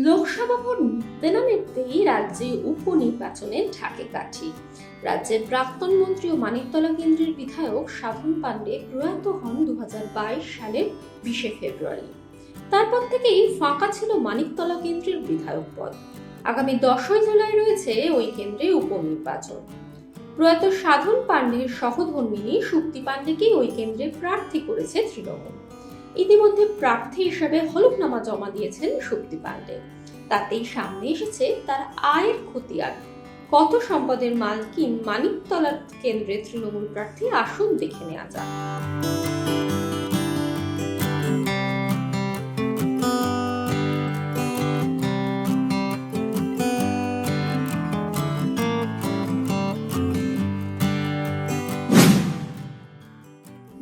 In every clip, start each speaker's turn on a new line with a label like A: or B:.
A: Lok Sabha vote মিটতে না মিটতেই রাজ্যে উপনির্বাচনের ঢাকে কাঠি। রাজ্যের প্রাক্তন মন্ত্রী ও মানিকতলা কেন্দ্রের বিধায়ক সাধন পাণ্ডে প্রয়াত হন 2022 সালের 20 ফেব্রুয়ারি। তারপর থেকেই ফাঁকা ছিল মানিকতলা কেন্দ্রের বিধায়ক পদ। আগামী 10 জুলাই রয়েছে ওই কেন্দ্রে উপনির্বাচন। প্রয়াত সাধন পাণ্ডের সহধর্মিণী সুপ্তি পাণ্ডেকেই ওই কেন্দ্রে প্রার্থী করেছে তৃণমূল। ইতিমধ্যে প্রার্থী হিসেবে হলফনামা জমা দিয়েছেন সুপ্তি পাণ্ডে। তাতেই সামনে এসেছে তার আয়ের খতিয়ান। কত সম্পদের মালকিন মানিকতলা কেন্দ্রে তৃণমূল প্রার্থী, আসুন দেখে নেওয়া যাক।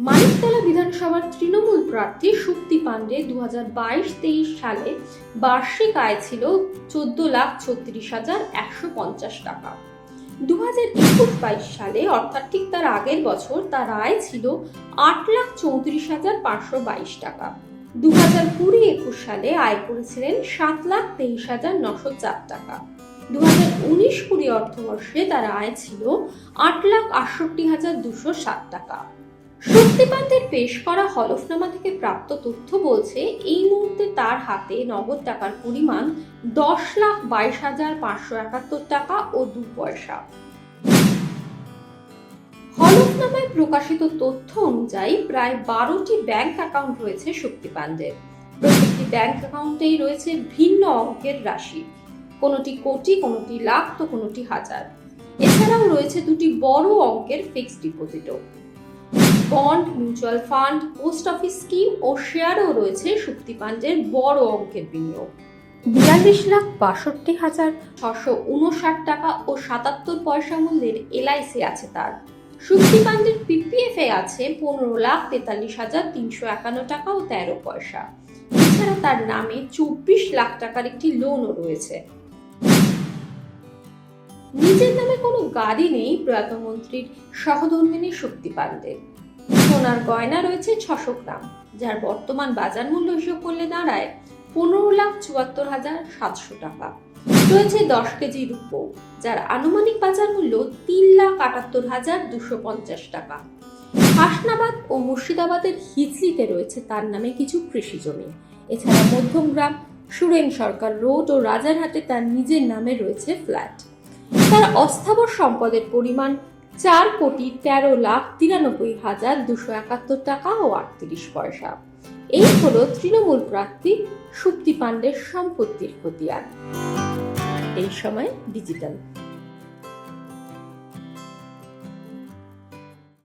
A: মানিকতলা বিধানসভার তৃণমূল প্রার্থী সুপ্তি পাণ্ডে 2022-23 সালে বার্ষিক আয় ছিল 14,36,150 টাকা। 2021-22 সালে অর্থাৎ ঠিক তার আগের বছর তার আয় ছিল 8,34,522 টাকা। 2020-21 সালে আয় করেছিলেন 7,23,904 টাকা। 2019-20 অর্থবর্ষে তার আয় ছিল 8,68,207 টাকা। সুপ্তি পাণ্ডের পেশ করা হলফনামা থেকে প্রাপ্ত তথ্য বলছে, এই মুহূর্তে তার হাতে নগদ টাকার পরিমাণ 10,22,571 টাকা ও 2 পয়সা। হলফনামায় প্রকাশিত তথ্য অনুযায়ী প্রায় 12টি ব্যাংক অ্যাকাউন্ট রয়েছে সুপ্তি পাণ্ডের। প্রত্যেকটি ব্যাংক অ্যাকাউন্টেই রয়েছে ভিন্ন অঙ্কের রাশি, কোনোটি কোটি, কোনোটি লাখ, তো কোনোটি হাজার। এছাড়াও রয়েছে দুটি বড় অঙ্কের ফিক্সড ডিপোজিটও। Bond, mutual fund, post office scheme ও শেয়ারও রয়েছে সুপ্তি পাণ্ডের বড় অঙ্কের বিনিয়োগ। 42,62,659 টাকা ও 77 পয়সা মূল্যের এলআইসি আছে তার। সুপ্তি পাণ্ডের পিপিএফ এ আছে 15,43,351 টাকা ও 13 পয়সা। এছাড়া তার নামে 24 লাখ টাকার একটি লোনও রয়েছে। নিজের নামে কোনো গাড়ি নেই প্রয়াত মন্ত্রীর সহধর্মিণী সুপ্তি পাণ্ডের। সোনার গয়না রয়েছে 600 গ্রাম, যার বর্তমান বাজার মূল্য হিসেব করলে দাঁড়ায় 15,74,700 টাকা। রয়েছে 10 কেজি রূপো, যার আনুমানিক বাজার মূল্য 3,78,250 টাকা। হাসনাবাদ ও মুর্শিদাবাদের হিজলিতে রয়েছে তার নামে কিছু কৃষি জমি। এছাড়া মধ্যমগ্রাম, সুরেন সরকার রোড ও রাজারহাটে তার নিজের নামে রয়েছে ফ্ল্যাট। তার অস্থাবর সম্পদের পরিমাণ 4,13,93,271 টাকা ও 38 পয়সা। এই হলো তৃণমূল প্রার্থী সুপ্তি পাণ্ডের সম্পত্তির খতিয়ান। এই সময় ডিজিটাল।